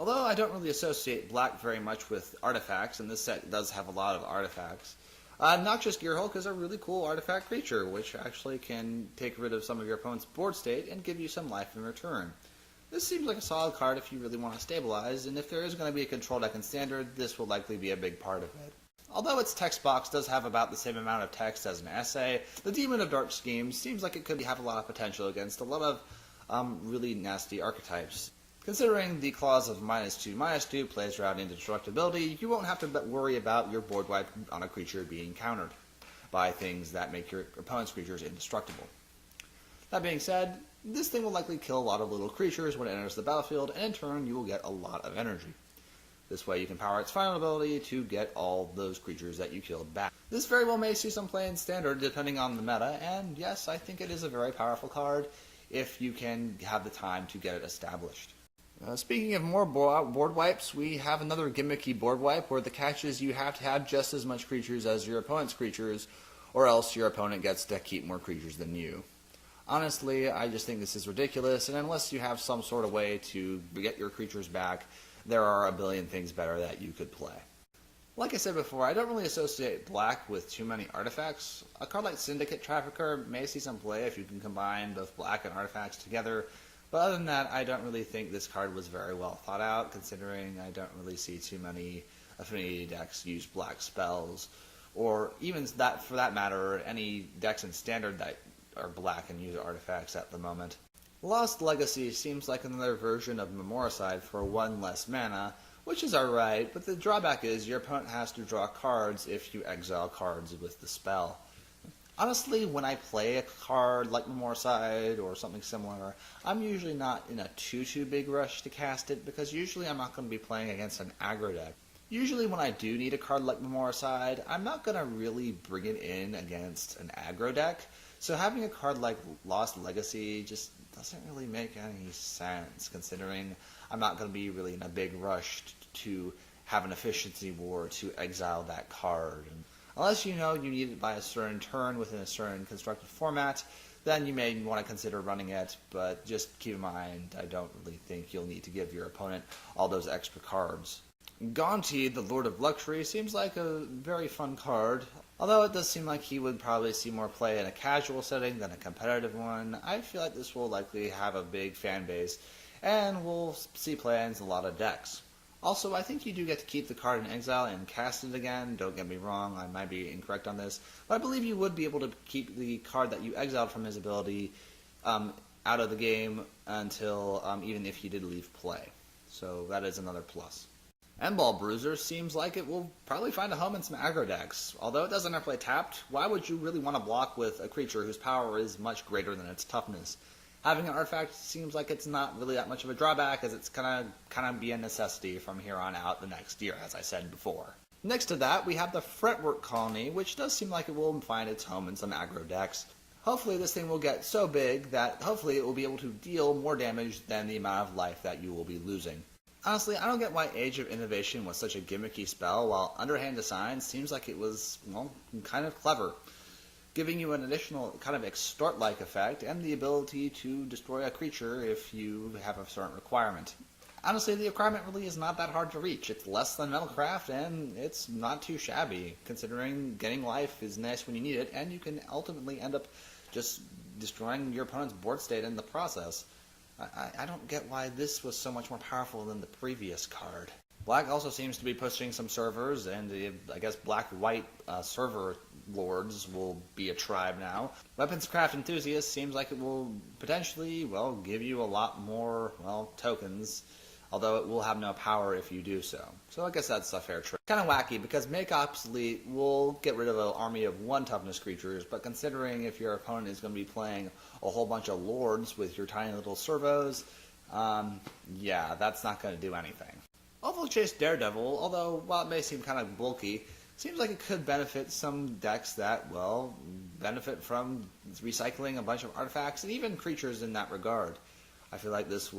Although I don't really associate black very much with artifacts, and this set does have a lot of artifacts. Noxious Gearhulk is a really cool artifact creature, which actually can take rid of some of your opponent's board state and give you some life in return. This seems like a solid card if you really want to stabilize, and if there is going to be a control deck in Standard, this will likely be a big part of it. Although its text box does have about the same amount of text as an essay, the Demon of Dark Schemes seems like it could have a lot of potential against a lot of really nasty archetypes. Considering the clause of -2/-2 plays around indestructibility, you won't have to worry about your board wipe on a creature being countered by things that make your opponent's creatures indestructible. That being said, this thing will likely kill a lot of little creatures when it enters the battlefield, and in turn you will get a lot of energy. This way you can power its final ability to get all those creatures that you killed back. This very well may see some play in Standard depending on the meta, and yes, I think it is a very powerful card if you can have the time to get it established. Speaking of more board wipes, we have another gimmicky board wipe where the catch is you have to have just as much creatures as your opponent's creatures, or else your opponent gets to keep more creatures than you. Honestly, I just think this is ridiculous, and unless you have some sort of way to get your creatures back, there are a billion things better that you could play. Like I said before, I don't really associate black with too many artifacts. A card like Syndicate Trafficker may see some play if you can combine both black and artifacts together, but other than that, I don't really think this card was very well thought out, considering I don't really see too many affinity decks use black spells, or even that, for that matter, any decks in Standard that are black and use artifacts at the moment. Lost Legacy seems like another version of Memoricide for one less mana, which is alright, but the drawback is your opponent has to draw cards if you exile cards with the spell. Honestly, when I play a card like Memoricide or something similar, I'm usually not in a too big rush to cast it, because usually I'm not going to be playing against an aggro deck. Usually when I do need a card like Memoricide, I'm not going to really bring it in against an aggro deck, so having a card like Lost Legacy just doesn't really make any sense, considering I'm not going to be really in a big rush to have an efficiency war to exile that card. And unless you know you need it by a certain turn within a certain constructed format, then you may want to consider running it, but just keep in mind, I don't really think you'll need to give your opponent all those extra cards. Gonti, the Lord of Luxury, seems like a very fun card. Although it does seem like he would probably see more play in a casual setting than a competitive one, I feel like this will likely have a big fan base, and we'll see play in a lot of decks. Also, I think you do get to keep the card in exile and cast it again. Don't get me wrong, I might be incorrect on this, but I believe you would be able to keep the card that you exiled from his ability out of the game until even if he did leave play. So that is another plus. Endball Bruiser seems like it will probably find a home in some aggro decks. Although it doesn't ever play tapped, why would you really want to block with a creature whose power is much greater than its toughness? Having an artifact seems like it's not really that much of a drawback, as it's gonna kind of be a necessity from here on out the next year, as I said before. Next to that, we have the Fretwork Colony, which does seem like it will find its home in some aggro decks. Hopefully this thing will get so big that hopefully it will be able to deal more damage than the amount of life that you will be losing. Honestly, I don't get why Age of Innovation was such a gimmicky spell, while Underhand Design seems like it was, well, kind of clever, giving you an additional kind of extort-like effect and the ability to destroy a creature if you have a certain requirement. Honestly, the requirement really is not that hard to reach. It's less than Metalcraft, and it's not too shabby, considering getting life is nice when you need it, and you can ultimately end up just destroying your opponent's board state in the process. I don't get why this was so much more powerful than the previous card. Black also seems to be pushing some servers, and I guess black-white server lords will be a tribe now. Weaponscraft Enthusiast seems like it will potentially, well, give you a lot more, well, tokens, although it will have no power if you do so. So I guess that's a fair trade. Kind of wacky, because Make Obsolete will get rid of an army of 1 toughness creatures, but considering if your opponent is going to be playing a whole bunch of lords with your tiny little servos, yeah, that's not going to do anything. Oval Chase Daredevil, although while it may seem kind of bulky, seems like it could benefit some decks that, well, benefit from recycling a bunch of artifacts and even creatures in that regard. I feel like this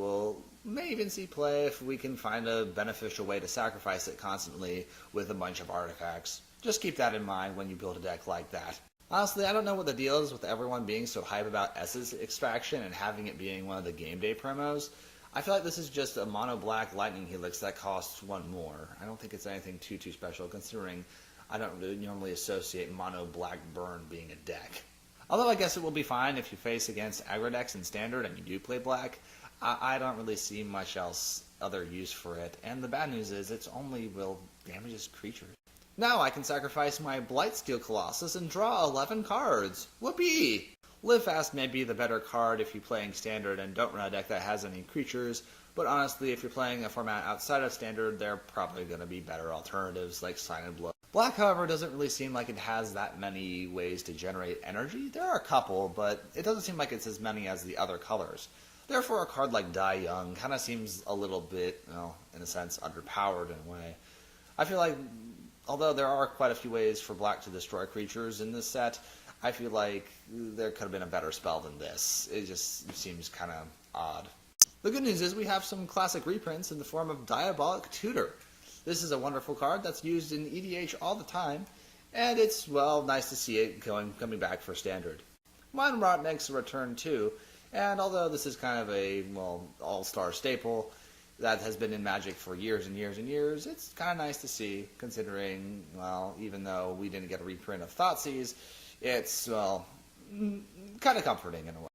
may even see play if we can find a beneficial way to sacrifice it constantly with a bunch of artifacts. Just keep that in mind when you build a deck like that. Honestly, I don't know what the deal is with everyone being so hype about S's extraction and having it being one of the game day promos. I feel like this is just a mono black lightning helix that costs one more. I don't think it's anything too special, considering I don't really normally associate mono black burn being a deck. Although I guess it will be fine if you face against aggro decks in standard and you do play black. I don't really see much else other use for it, and the bad news is it's only will damages creatures. Now I can sacrifice my Blightsteel Colossus and draw 11 cards. Whoopee! Live Fast may be the better card if you're playing Standard and don't run a deck that has any creatures, but honestly, if you're playing a format outside of Standard, there are probably going to be better alternatives like Sign and Blow. Black, however, doesn't really seem like it has that many ways to generate energy. There are a couple, but it doesn't seem like it's as many as the other colors. Therefore, a card like Die Young kind of seems a little bit, well, in a sense, underpowered in a way. I feel like, although there are quite a few ways for Black to destroy creatures in this set, I feel like there could have been a better spell than this. It just seems kind of odd. The good news is we have some classic reprints in the form of Diabolic Tutor. This is a wonderful card that's used in EDH all the time, and it's, well, nice to see it coming back for Standard. Mind Rot makes a return too, and although this is kind of a, well, all-star staple that has been in Magic for years and years and years, it's kind of nice to see, considering, well, even though we didn't get a reprint of Thoughtseize, it's, well, kind of comforting in a way.